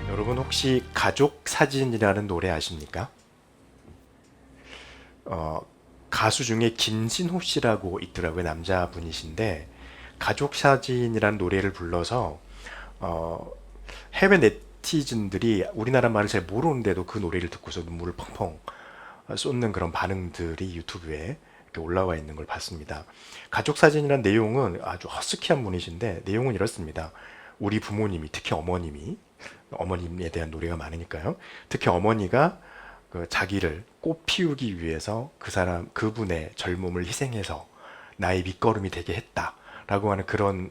여러분 혹시 가족 사진이라는 노래 아십니까? 어, 가수 중에 김진호 씨라고 있더라고요. 남자분이신데 가족 사진이라는 노래를 불러서 어, 해외 네티즌들이 우리나라 말을 잘 모르는데도 그 노래를 듣고서 눈물을 펑펑 쏟는 그런 반응들이 유튜브에 이렇게 올라와 있는 걸 봤습니다. 가족 사진이란 내용은 아주 허스키한 분이신데 내용은 이렇습니다. 우리 부모님이 특히 어머님에 대한 노래가 많으니까요. 특히 어머니가 그 자기를 꽃 피우기 위해서 그분의 젊음을 희생해서 나의 밑거름이 되게 했다라고 하는 그런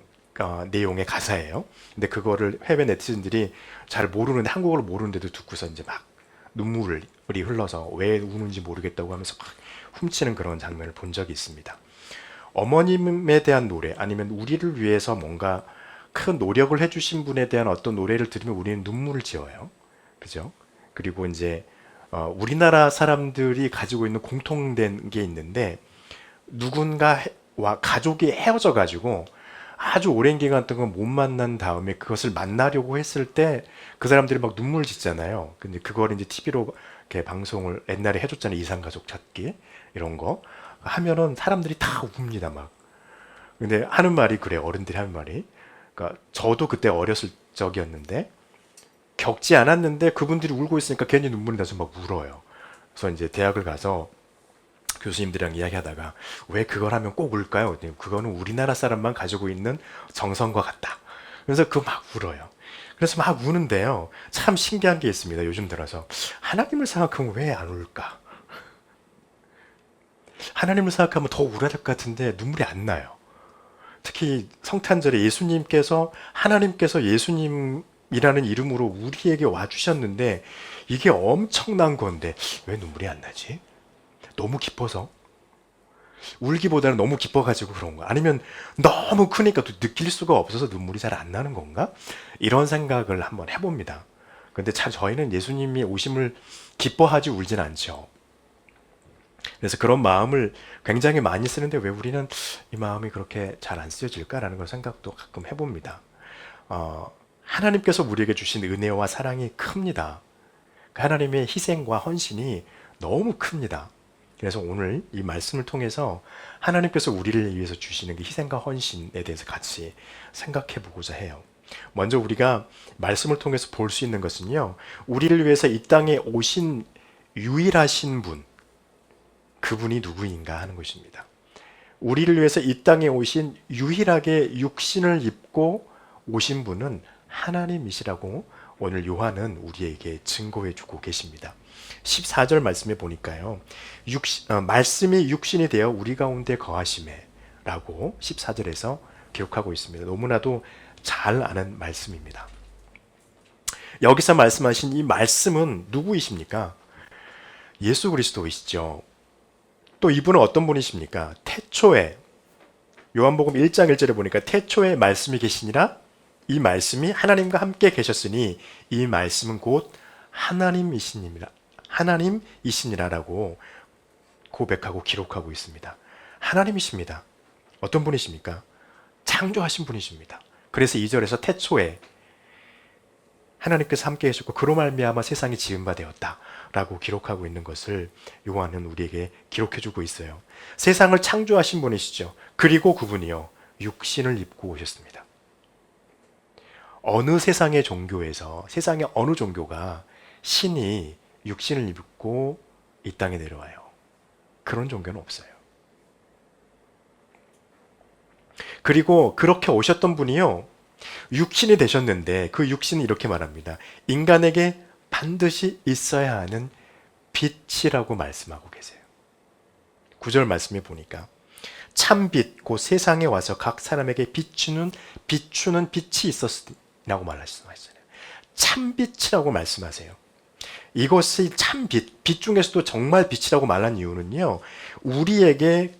내용의 가사예요. 근데 그거를 해외 네티즌들이 잘 모르는데 한국어를 모르는데도 듣고서 이제 막 눈물이 흘러서 왜 우는지 모르겠다고 하면서 막 훔치는 그런 장면을 본 적이 있습니다. 어머님에 대한 노래 아니면 우리를 위해서 뭔가 큰 노력을 해주신 분에 대한 어떤 노래를 들으면 우리는 눈물을 지어요. 그죠? 그리고 이제 우리나라 사람들이 가지고 있는 공통된 게 있는데 누군가와 가족이 헤어져 가지고 아주 오랜 기간 동안 못 만난 다음에 그것을 만나려고 했을 때 그 사람들이 막 눈물 짓잖아요. 근데 그걸 이제 TV로 이렇게 방송을 옛날에 해줬잖아요. 이상가족 찾기 이런 거 하면은 사람들이 다 웁니다 막. 근데 하는 말이 그래요. 어른들이 하는 말이. 그러니까 저도 그때 어렸을 적이었는데 겪지 않았는데 그분들이 울고 있으니까 괜히 눈물이 나서 막 울어요. 그래서 이제 대학을 가서 교수님들이랑 이야기하다가 왜 그걸 하면 꼭 울까요? 그랬더니 그거는 우리나라 사람만 가지고 있는 정성과 같다. 그래서 그 막 울어요. 그래서 막 우는데요. 참 신기한 게 있습니다. 요즘 들어서 하나님을 생각하면 왜 안 울까? 하나님을 생각하면 더 울어야 될 것 같은데 눈물이 안 나요. 특히 성탄절에 하나님께서 예수님이라는 이름으로 우리에게 와주셨는데 이게 엄청난 건데 왜 눈물이 안 나지? 너무 기뻐서? 울기보다는 너무 기뻐가지고 그런 거. 아니면 너무 크니까 또 느낄 수가 없어서 눈물이 잘 안 나는 건가? 이런 생각을 한번 해봅니다. 근데 참 저희는 예수님이 오심을 기뻐하지 울진 않죠. 그래서 그런 마음을 굉장히 많이 쓰는데 왜 우리는 이 마음이 그렇게 잘 안 쓰여질까라는 걸 생각도 가끔 해봅니다. 하나님께서 우리에게 주신 은혜와 사랑이 큽니다. 그 하나님의 희생과 헌신이 너무 큽니다. 그래서 오늘 이 말씀을 통해서 하나님께서 우리를 위해서 주시는 그 희생과 헌신에 대해서 같이 생각해 보고자 해요. 먼저 우리가 말씀을 통해서 볼 수 있는 것은요, 우리를 위해서 이 땅에 오신 유일하신 분, 그분이 누구인가 하는 것입니다. 우리를 위해서 이 땅에 오신 유일하게 육신을 입고 오신 분은 하나님이시라고 오늘 요한은 우리에게 증거해 주고 계십니다. 14절 말씀에 보니까요. 말씀이 육신이 되어 우리 가운데 거하심에 라고 14절에서 기록하고 있습니다. 너무나도 잘 아는 말씀입니다. 여기서 말씀하신 이 말씀은 누구이십니까? 예수 그리스도이시죠. 또 이분은 어떤 분이십니까? 태초에 요한복음 1장 1절에 보니까 태초에 말씀이 계시니라 이 말씀이 하나님과 함께 계셨으니 이 말씀은 곧 하나님이시니라라고 고백하고 기록하고 있습니다. 하나님이십니다. 어떤 분이십니까? 창조하신 분이십니다. 그래서 2절에서 태초에 하나님께서 함께 계셨고 그로 말미암아 세상이 지은 바 되었다라고 기록하고 있는 것을 요한은 우리에게 기록해 주고 있어요. 세상을 창조하신 분이시죠. 그리고 그분이요 육신을 입고 오셨습니다. 어느 세상의 종교에서 세상의 어느 종교가 신이 육신을 입고 이 땅에 내려와요. 그런 종교는 없어요. 그리고 그렇게 오셨던 분이요 육신이 되셨는데 그 육신은 이렇게 말합니다. 인간에게 반드시 있어야 하는 빛이라고 말씀하고 계세요. 9절 말씀에 보니까 참빛 곧 세상에 와서 각 사람에게 비추는 빛이 있었으라고 말씀하셨어요. 참빛이라고 말씀하세요. 이것이 참빛, 빛 중에서도 정말 빛이라고 말한 이유는요. 우리에게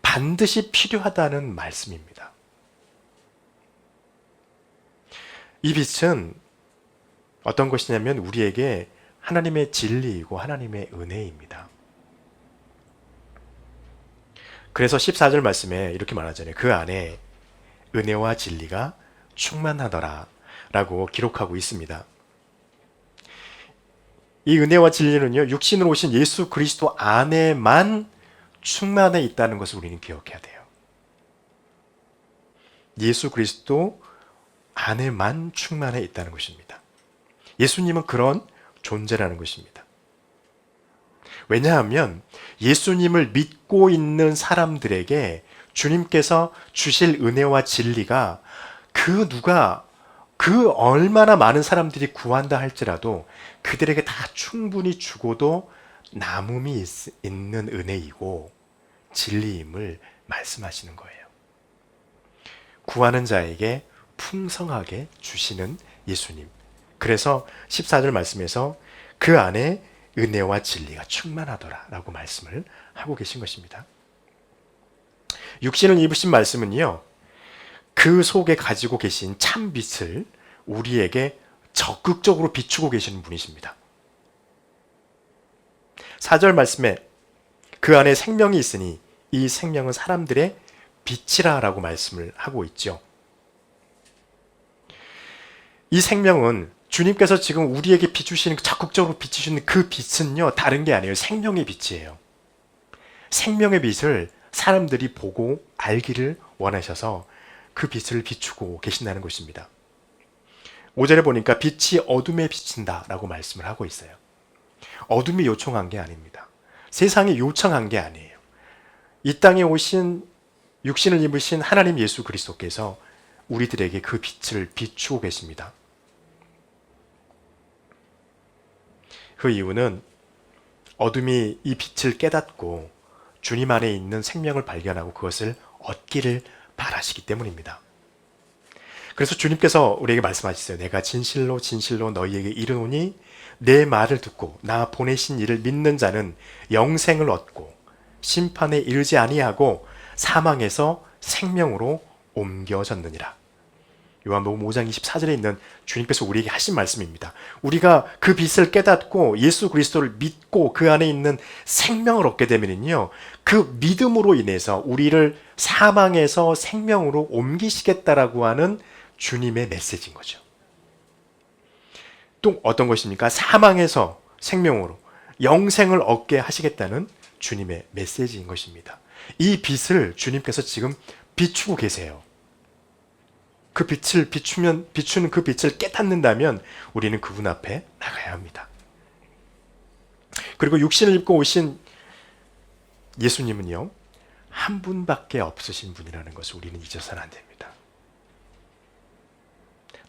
반드시 필요하다는 말씀입니다. 이 빛은 어떤 것이냐면 우리에게 하나님의 진리이고 하나님의 은혜입니다. 그래서 14절 말씀에 이렇게 말하잖아요. 그 안에 은혜와 진리가 충만하더라 라고 기록하고 있습니다. 이 은혜와 진리는요, 육신으로 오신 예수 그리스도 안에만 충만해 있다는 것을 우리는 기억해야 돼요. 예수 그리스도 안에만 충만해 있다는 것입니다. 예수님은 그런 존재라는 것입니다. 왜냐하면 예수님을 믿고 있는 사람들에게 주님께서 주실 은혜와 진리가 그 얼마나 많은 사람들이 구한다 할지라도 그들에게 다 충분히 주고도 남음이 있는 은혜이고 진리임을 말씀하시는 거예요. 구하는 자에게 풍성하게 주시는 예수님. 그래서 14절 말씀에서 그 안에 은혜와 진리가 충만하더라 라고 말씀을 하고 계신 것입니다. 육신을 입으신 말씀은요, 그 속에 가지고 계신 참 빛을 우리에게 적극적으로 비추고 계시는 분이십니다. 4절 말씀에 그 안에 생명이 있으니 이 생명은 사람들의 빛이라 라고 말씀을 하고 있죠. 이 생명은 주님께서 지금 우리에게 비추시는, 적극적으로 비추시는 그 빛은요, 다른 게 아니에요. 생명의 빛이에요. 생명의 빛을 사람들이 보고 알기를 원하셔서 그 빛을 비추고 계신다는 것입니다. 5절에 보니까 빛이 어둠에 비친다 라고 말씀을 하고 있어요. 어둠이 요청한 게 아닙니다. 세상이 요청한 게 아니에요. 이 땅에 오신 육신을 입으신 하나님 예수 그리스도께서 우리들에게 그 빛을 비추고 계십니다. 그 이유는 어둠이 이 빛을 깨닫고 주님 안에 있는 생명을 발견하고 그것을 얻기를 바라시기 때문입니다. 그래서 주님께서 우리에게 말씀하셨어요. 내가 진실로 진실로 너희에게 이르노니 내 말을 듣고 나 보내신 이를 믿는 자는 영생을 얻고 심판에 이르지 아니하고 사망에서 생명으로 옮겨졌느니라. 요한복음 5장 24절에 있는 주님께서 우리에게 하신 말씀입니다. 우리가 그 빛을 깨닫고 예수 그리스도를 믿고 그 안에 있는 생명을 얻게 되면요, 그 믿음으로 인해서 우리를 사망에서 생명으로 옮기시겠다라고 하는 주님의 메시지인 거죠. 또 어떤 것입니까? 사망에서 생명으로 영생을 얻게 하시겠다는 주님의 메시지인 것입니다. 이 빛을 주님께서 지금 비추고 계세요. 그 빛을 비추는 그 빛을 깨닫는다면 우리는 그분 앞에 나가야 합니다. 그리고 육신을 입고 오신 예수님은요, 한 분밖에 없으신 분이라는 것을 우리는 잊어서는 안 됩니다.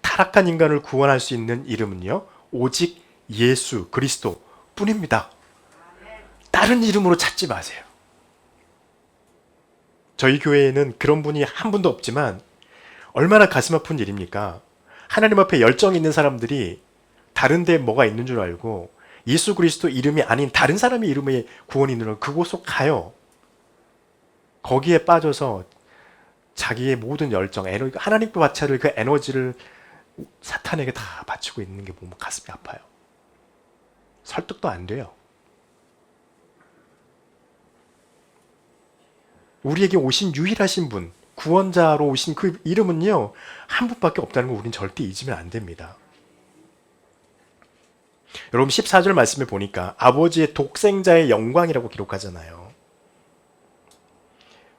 타락한 인간을 구원할 수 있는 이름은요, 오직 예수 그리스도 뿐입니다. 다른 이름으로 찾지 마세요. 저희 교회에는 그런 분이 한 분도 없지만 얼마나 가슴 아픈 일입니까? 하나님 앞에 열정 있는 사람들이 다른 데 뭐가 있는 줄 알고 예수 그리스도 이름이 아닌 다른 사람의 이름에 구원이 있는 그곳으로 가요. 거기에 빠져서 자기의 모든 열정, 에너지, 하나님께 바쳐를 그 에너지를 사탄에게 다 바치고 있는 게 보면 가슴이 아파요. 설득도 안 돼요. 우리에게 오신 유일하신 분, 구원자로 오신 그 이름은요, 한 분밖에 없다는 거 우리는 절대 잊으면 안 됩니다. 여러분 14절 말씀에 보니까 아버지의 독생자의 영광이라고 기록하잖아요.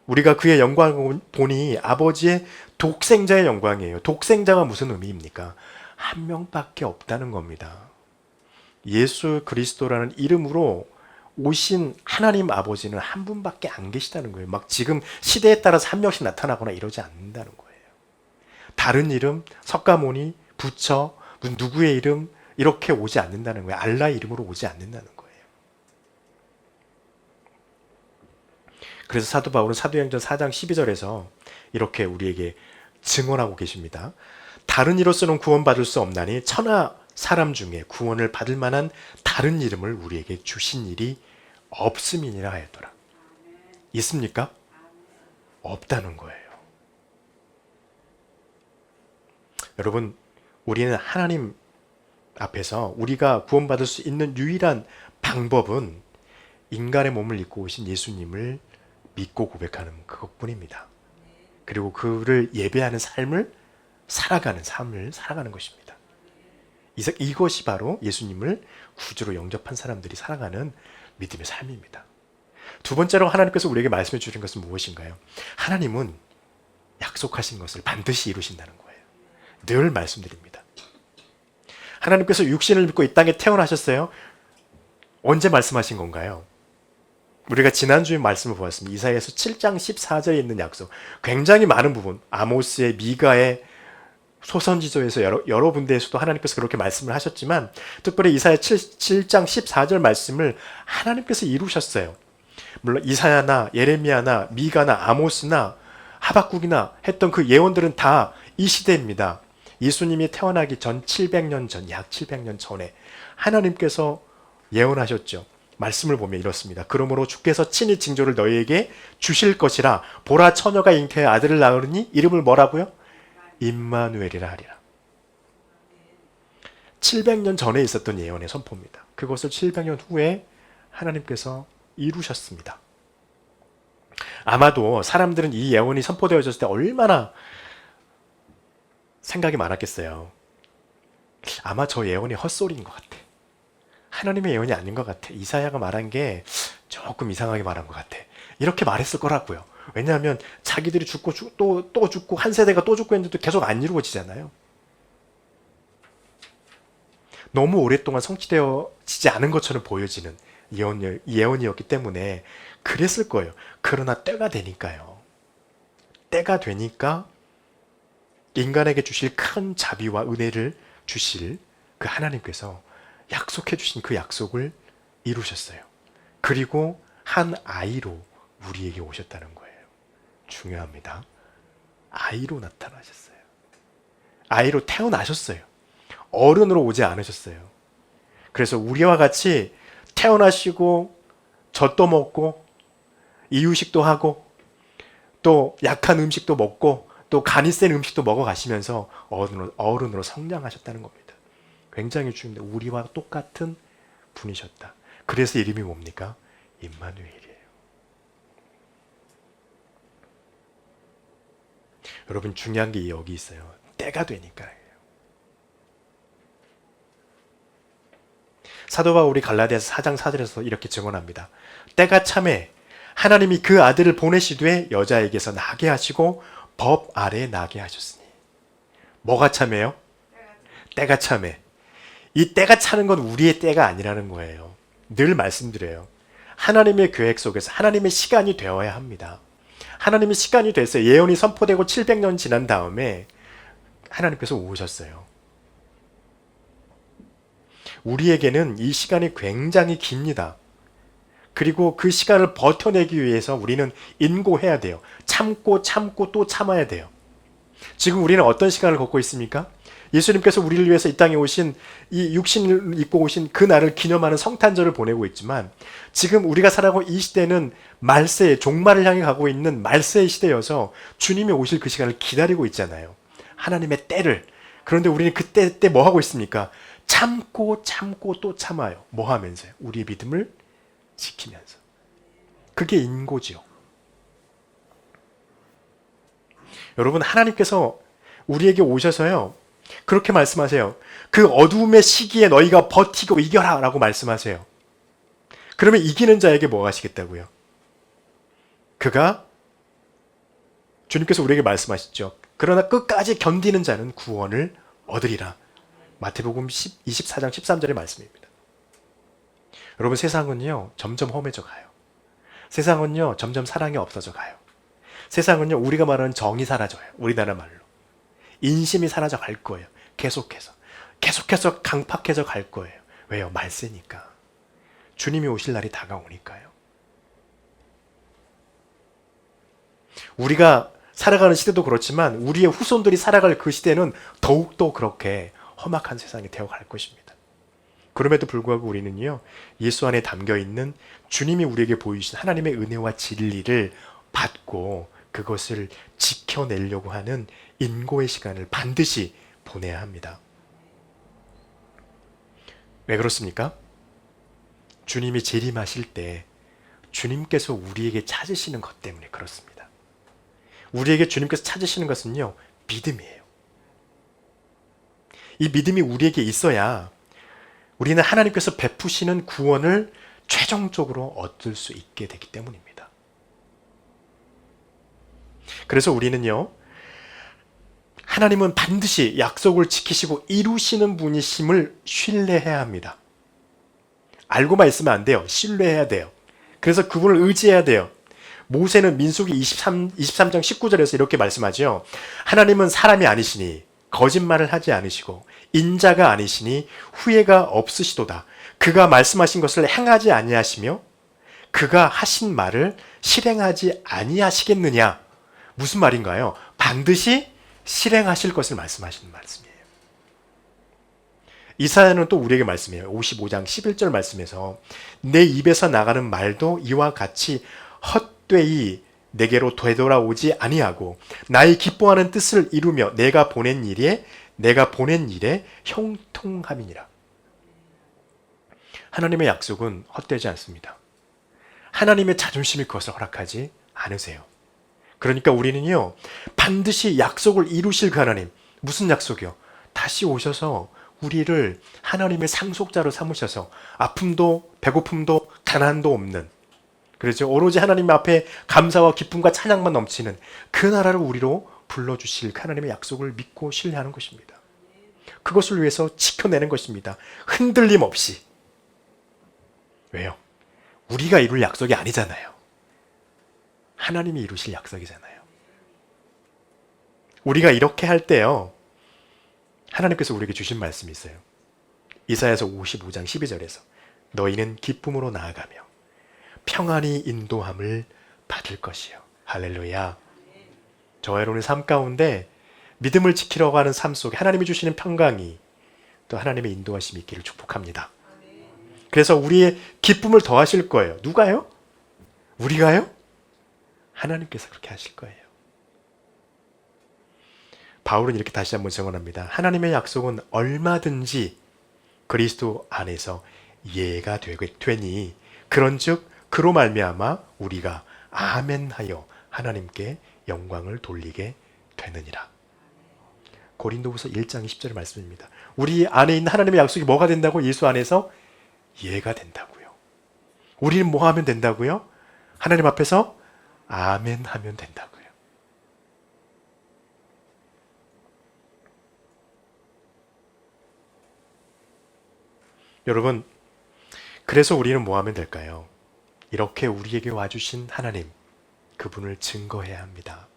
우리가 그의 영광을 보니 아버지의 독생자의 영광이에요. 독생자가 무슨 의미입니까? 한 명밖에 없다는 겁니다. 예수 그리스도라는 이름으로 오신 하나님 아버지는 한 분밖에 안 계시다는 거예요. 막 지금 시대에 따라서 한 명씩 나타나거나 이러지 않는다는 거예요. 다른 이름, 석가모니, 부처, 누구의 이름 이렇게 오지 않는다는 거예요. 알라의 이름으로 오지 않는다는 거예요. 그래서 사도 바울은 사도행전 4장 12절에서 이렇게 우리에게 증언하고 계십니다. 다른 이로서는 구원받을 수 없나니 천하 사람 중에 구원을 받을 만한 다른 이름을 우리에게 주신 일이 없음이니라 하였더라. 있습니까? 없다는 거예요. 여러분, 우리는 하나님 앞에서 우리가 구원받을 수 있는 유일한 방법은 인간의 몸을 입고 오신 예수님을 믿고 고백하는 그것뿐입니다. 그리고 그를 예배하는 삶을 살아가는 것입니다. 이것이 바로 예수님을 구주로 영접한 사람들이 살아가는 믿음의 삶입니다. 두 번째로 하나님께서 우리에게 말씀해 주신 것은 무엇인가요? 하나님은 약속하신 것을 반드시 이루신다는 거예요. 늘 말씀드립니다. 하나님께서 육신을 믿고 이 땅에 태어나셨어요. 언제 말씀하신 건가요? 우리가 지난주에 말씀을 보았습니다. 이사야서 7장 14절에 있는 약속. 굉장히 많은 부분, 아모스의, 미가의, 소선지서에서 여러 군데에서도 하나님께서 그렇게 말씀을 하셨지만 특별히 이사야 7장 14절 말씀을 하나님께서 이루셨어요. 물론 이사야나 예레미야나 미가나 아모스나 하박국이나 했던 그 예언들은 다 이 시대입니다. 예수님이 태어나기 전 700년 전, 약 700년 전에 하나님께서 예언하셨죠. 말씀을 보면 이렇습니다. 그러므로 주께서 친히 징조를 너희에게 주실 것이라. 보라, 처녀가 잉태해 아들을 낳으니 이름을 뭐라고요? 임마누엘이라 하리라. 700년 전에 있었던 예언의 선포입니다. 그것을 700년 후에 하나님께서 이루셨습니다. 아마도 사람들은 이 예언이 선포되어졌을 때 얼마나 생각이 많았겠어요. 아마 저 예언이 헛소리인 것 같아. 하나님의 예언이 아닌 것 같아. 이사야가 말한 게 조금 이상하게 말한 것 같아. 이렇게 말했을 거라고요. 왜냐하면 자기들이 죽고 또 죽고 한 세대가 또 죽고 했는데도 계속 안 이루어지잖아요. 너무 오랫동안 성취되어지지 않은 것처럼 보여지는 예언이었기 때문에 그랬을 거예요. 그러나 때가 되니까요. 때가 되니까 인간에게 주실 큰 자비와 은혜를 주실 그 하나님께서 약속해 주신 그 약속을 이루셨어요. 그리고 한 아이로 우리에게 오셨다는 거예요. 중요합니다. 아이로 나타나셨어요. 아이로 태어나셨어요. 어른으로 오지 않으셨어요. 그래서 우리와 같이 태어나시고 젖도 먹고 이유식도 하고 또 약한 음식도 먹고 또 간이 센 음식도 먹어가시면서 어른으로 성장하셨다는 겁니다. 굉장히 중요한데 우리와 똑같은 분이셨다. 그래서 이름이 뭡니까? 임마누엘이에요. 여러분 중요한 게 여기 있어요. 때가 되니까요. 사도 바울이 갈라디아서 4장 4절에서 이렇게 증언합니다. 때가 참에 하나님이 그 아들을 보내시되 여자에게서 나게 하시고 법 아래 나게 하셨으니. 뭐가 참해요? 때가 참해. 이 때가 차는 건 우리의 때가 아니라는 거예요. 늘 말씀드려요. 하나님의 계획 속에서 하나님의 시간이 되어야 합니다. 하나님의 시간이 됐어요. 예언이 선포되고 700년 지난 다음에 하나님께서 오셨어요. 우리에게는 이 시간이 굉장히 깁니다. 그리고 그 시간을 버텨내기 위해서 우리는 인고해야 돼요. 참고 또 참아야 돼요. 지금 우리는 어떤 시간을 걷고 있습니까? 예수님께서 우리를 위해서 이 땅에 오신 이 육신을 입고 오신 그 날을 기념하는 성탄절을 보내고 있지만 지금 우리가 살아가고 이 시대는 말세의 종말을 향해 가고 있는 말세의 시대여서 주님이 오실 그 시간을 기다리고 있잖아요. 하나님의 때를. 그런데 우리는 그때 뭐 하고 있습니까? 참고 또 참아요. 뭐 하면서요? 우리의 믿음을 지키면서. 그게 인고지요. 여러분 하나님께서 우리에게 오셔서요. 그렇게 말씀하세요. 그 어두움의 시기에 너희가 버티고 이겨라 라고 말씀하세요. 그러면 이기는 자에게 뭐 하시겠다고요? 그가 주님께서 우리에게 말씀하시죠. 그러나 끝까지 견디는 자는 구원을 얻으리라. 마태복음 24장 13절의 말씀입니다. 여러분 세상은요 점점 험해져 가요. 세상은요 점점 사랑이 없어져 가요. 세상은요 우리가 말하는 정이 사라져요. 우리나라 말로. 인심이 사라져 갈 거예요. 계속해서 강팍해져 갈 거예요. 왜요? 말세니까. 주님이 오실 날이 다가오니까요. 우리가 살아가는 시대도 그렇지만 우리의 후손들이 살아갈 그 시대는 더욱더 그렇게 험악한 세상이 되어갈 것입니다. 그럼에도 불구하고 우리는요 예수 안에 담겨있는 주님이 우리에게 보이신 하나님의 은혜와 진리를 받고 그것을 지켜내려고 하는 인고의 시간을 반드시 보내야 합니다. 왜 그렇습니까? 주님이 재림하실 때 주님께서 우리에게 찾으시는 것 때문에 그렇습니다. 우리에게 주님께서 찾으시는 것은요 믿음이에요. 이 믿음이 우리에게 있어야 우리는 하나님께서 베푸시는 구원을 최종적으로 얻을 수 있게 되기 때문입니다. 그래서 우리는요, 하나님은 반드시 약속을 지키시고 이루시는 분이심을 신뢰해야 합니다. 알고만 있으면 안 돼요. 신뢰해야 돼요. 그래서 그분을 의지해야 돼요. 모세는 민수기 23장 19절에서 이렇게 말씀하죠. 하나님은 사람이 아니시니 거짓말을 하지 않으시고 인자가 아니시니 후회가 없으시도다. 그가 말씀하신 것을 행하지 아니하시며 그가 하신 말을 실행하지 아니하시겠느냐. 무슨 말인가요? 반드시 실행하실 것을 말씀하시는 말씀이에요. 이사야는 또 우리에게 말씀해요. 55장 11절 말씀에서 내 입에서 나가는 말도 이와 같이 헛되이 내게로 되돌아오지 아니하고 나의 기뻐하는 뜻을 이루며 내가 보낸 일에 형통함이니라. 하나님의 약속은 헛되지 않습니다. 하나님의 자존심이 그것을 허락하지 않으세요. 그러니까 우리는요, 반드시 약속을 이루실 그 하나님, 무슨 약속이요? 다시 오셔서 우리를 하나님의 상속자로 삼으셔서 아픔도 배고픔도 가난도 없는, 그렇죠? 오로지 하나님 앞에 감사와 기쁨과 찬양만 넘치는 그 나라를 우리로 불러주실 그 하나님의 약속을 믿고 신뢰하는 것입니다. 그것을 위해서 지켜내는 것입니다. 흔들림 없이. 왜요? 우리가 이룰 약속이 아니잖아요. 하나님이 이루실 약속이잖아요. 우리가 이렇게 할 때요, 하나님께서 우리에게 주신 말씀이 있어요. 이사야서 55장 12절에서 너희는 기쁨으로 나아가며 평안히 인도함을 받을 것이요. 할렐루야. 저와 여러분의 삶 가운데 믿음을 지키려고 하는 삶 속에 하나님이 주시는 평강이 또 하나님의 인도하심이 있기를 축복합니다. 그래서 우리의 기쁨을 더하실 거예요. 누가요? 우리가요? 하나님께서 그렇게 하실 거예요. 바울은 이렇게 다시 한번 증언합니다. 하나님의 약속은 얼마든지 그리스도 안에서 이해가 되니 그런즉 그로 말미암아 우리가 아멘하여 하나님께 영광을 돌리게 되느니라. 고린도후서 1장 20절의 말씀입니다. 우리 안에 있는 하나님의 약속이 뭐가 된다고? 예수 안에서 이해가 된다고요. 우리는 뭐 하면 된다고요? 하나님 앞에서 아멘하면 된다고요. 여러분, 그래서 우리는 뭐 하면 될까요? 이렇게 우리에게 와주신 하나님, 그분을 증거해야 합니다.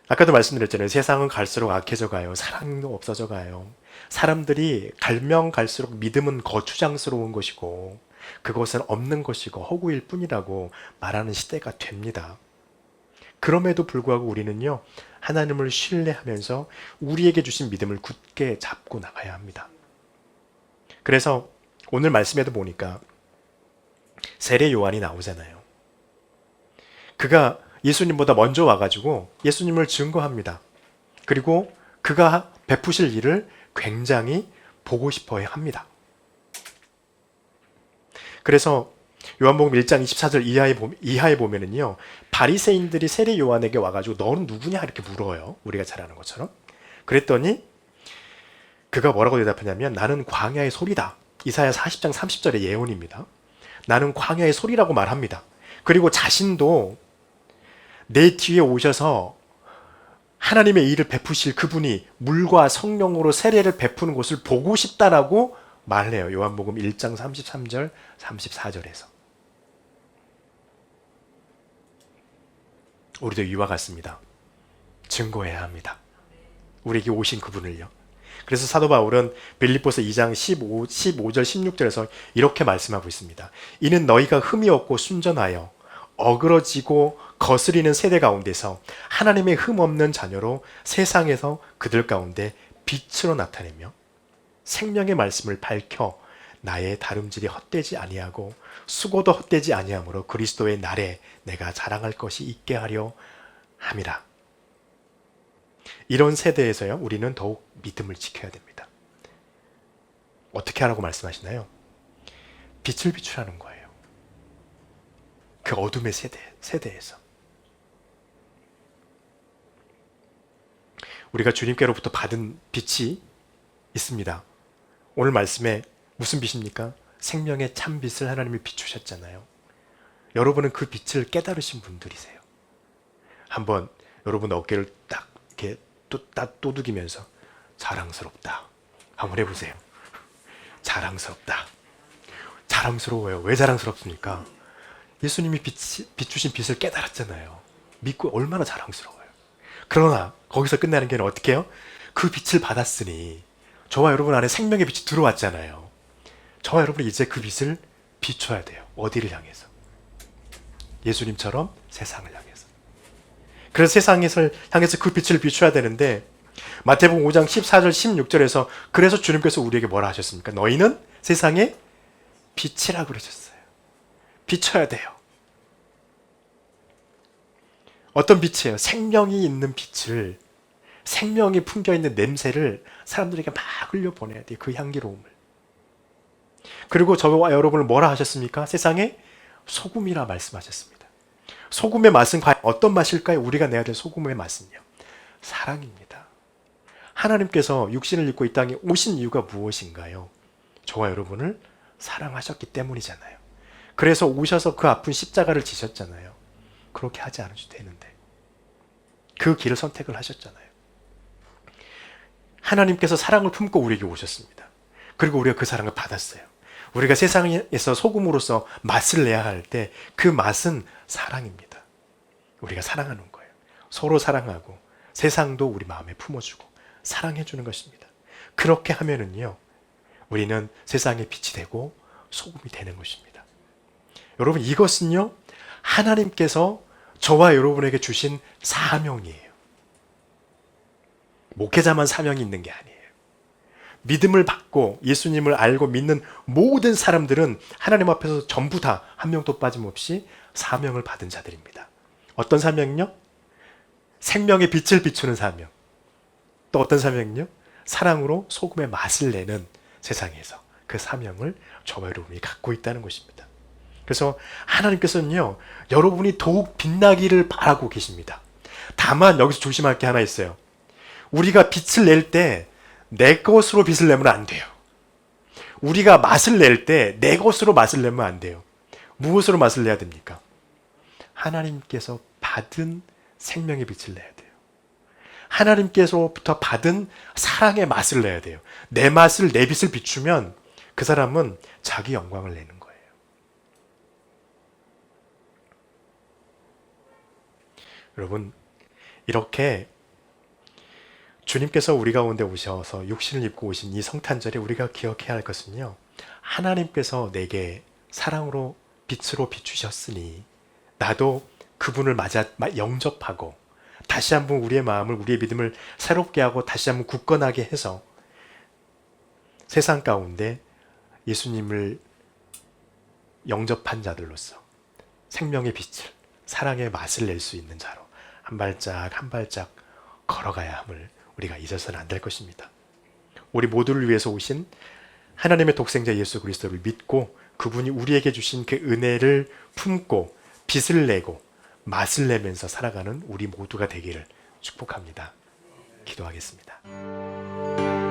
아까도 말씀드렸잖아요. 세상은 갈수록 악해져 가요. 사랑도 없어져 가요. 사람들이 갈면 갈수록 믿음은 거추장스러운 것이고 그것은 없는 것이고 허구일 뿐이라고 말하는 시대가 됩니다. 그럼에도 불구하고 우리는요, 하나님을 신뢰하면서 우리에게 주신 믿음을 굳게 잡고 나가야 합니다. 그래서 오늘 말씀에도 보니까 세례 요한이 나오잖아요. 그가 예수님보다 먼저 와가지고 예수님을 증거합니다. 그리고 그가 베푸실 일을 굉장히 보고 싶어 합니다. 그래서 요한복음 1장 24절 이하에 보면은요, 바리새인들이 세례 요한에게 와가지고 너는 누구냐 이렇게 물어요. 우리가 잘 아는 것처럼. 그랬더니 그가 뭐라고 대답하냐면 나는 광야의 소리다. 이사야 40장 30절의 예언입니다. 나는 광야의 소리라고 말합니다. 그리고 자신도 내 뒤에 오셔서 하나님의 일을 베푸실 그분이 물과 성령으로 세례를 베푸는 것을 보고 싶다라고 말해요. 요한복음 1장 33절 34절에서. 우리도 이와 같습니다. 증거해야 합니다. 우리에게 오신 그분을요. 그래서 사도 바울은 빌립보서 2장 15절 16절에서 이렇게 말씀하고 있습니다. 이는 너희가 흠이 없고 순전하여 어그러지고 거스리는 세대 가운데서 하나님의 흠 없는 자녀로 세상에서 그들 가운데 빛으로 나타내며 생명의 말씀을 밝혀 나의 다름질이 헛되지 아니하고 수고도 헛되지 아니하므로 그리스도의 날에 내가 자랑할 것이 있게 하려 함이라. 이런 세대에서요, 우리는 더욱 믿음을 지켜야 됩니다. 어떻게 하라고 말씀하시나요? 빛을 비추라는 거예요. 그 어둠의 세대에서. 우리가 주님께로부터 받은 빛이 있습니다. 오늘 말씀에 무슨 빛입니까? 생명의 참 빛을 하나님이 비추셨잖아요. 여러분은 그 빛을 깨달으신 분들이세요. 한번 여러분 어깨를 딱 이렇게 딱 도둑이면서 자랑스럽다 한번 해보세요. 자랑스럽다. 자랑스러워요. 왜 자랑스럽습니까? 예수님이 비추신 빛을 깨달았잖아요. 믿고 얼마나 자랑스러워요. 그러나 거기서 끝나는 게 어떻게 해요? 그 빛을 받았으니 저와 여러분 안에 생명의 빛이 들어왔잖아요. 저와 여러분이 이제 그 빛을 비춰야 돼요. 어디를 향해서? 예수님처럼 세상을 향해서. 그래서 세상을 향해서 그 빛을 비춰야 되는데 마태복음 5장 14절 16절에서 그래서 주님께서 우리에게 뭐라 하셨습니까? 너희는 세상의 빛이라고 그러셨어요. 비춰야 돼요. 어떤 빛이에요? 생명이 있는 빛을, 생명이 풍겨있는 냄새를 사람들에게 막 흘려보내야 돼요. 그 향기로움을. 그리고 저와 여러분을 뭐라 하셨습니까? 세상의 소금이라 말씀하셨습니다. 소금의 맛은 과연 어떤 맛일까요? 우리가 내야 될 소금의 맛은요, 사랑입니다. 하나님께서 육신을 입고 이 땅에 오신 이유가 무엇인가요? 저와 여러분을 사랑하셨기 때문이잖아요. 그래서 오셔서 그 아픈 십자가를 지셨잖아요. 그렇게 하지 않으셔도 되는데 그 길을 선택을 하셨잖아요. 하나님께서 사랑을 품고 우리에게 오셨습니다. 그리고 우리가 그 사랑을 받았어요. 우리가 세상에서 소금으로서 맛을 내야 할 때 그 맛은 사랑입니다. 우리가 사랑하는 거예요. 서로 사랑하고 세상도 우리 마음에 품어주고 사랑해주는 것입니다. 그렇게 하면은요, 우리는 세상의 빛이 되고 소금이 되는 것입니다. 여러분, 이것은요, 하나님께서 저와 여러분에게 주신 사명이에요. 목회자만 사명이 있는 게 아니에요. 믿음을 받고 예수님을 알고 믿는 모든 사람들은 하나님 앞에서 전부 다 한 명도 빠짐없이 사명을 받은 자들입니다. 어떤 사명이요? 생명의 빛을 비추는 사명. 또 어떤 사명이요? 사랑으로 소금의 맛을 내는 세상에서 그 사명을 저와 여러분이 갖고 있다는 것입니다. 그래서 하나님께서는요, 여러분이 더욱 빛나기를 바라고 계십니다. 다만 여기서 조심할 게 하나 있어요. 우리가 빛을 낼 때 내 것으로 빛을 내면 안 돼요. 우리가 맛을 낼 때 내 것으로 맛을 내면 안 돼요. 무엇으로 맛을 내야 됩니까? 하나님께서 받은 생명의 빛을 내야 돼요. 하나님께서부터 받은 사랑의 맛을 내야 돼요. 내 맛을, 내 빛을 비추면 그 사람은 자기 영광을 내는 거예요. 여러분, 이렇게 주님께서 우리 가운데 오셔서 육신을 입고 오신 이 성탄절에 우리가 기억해야 할 것은요, 하나님께서 내게 사랑으로 빛으로 비추셨으니 나도 그분을 영접하고 다시 한번 우리의 마음을, 우리의 믿음을 새롭게 하고 다시 한번 굳건하게 해서 세상 가운데 예수님을 영접한 자들로서 생명의 빛을, 사랑의 맛을 낼 수 있는 자로 한 발짝 한 발짝 걸어가야 함을 우리가 잊어서는 안 될 것입니다. 우리 모두를 위해서 오신 하나님의 독생자 예수 그리스도를 믿고 그분이 우리에게 주신 그 은혜를 품고 빛을 내고 맛을 내면서 살아가는 우리 모두가 되기를 축복합니다. 기도하겠습니다.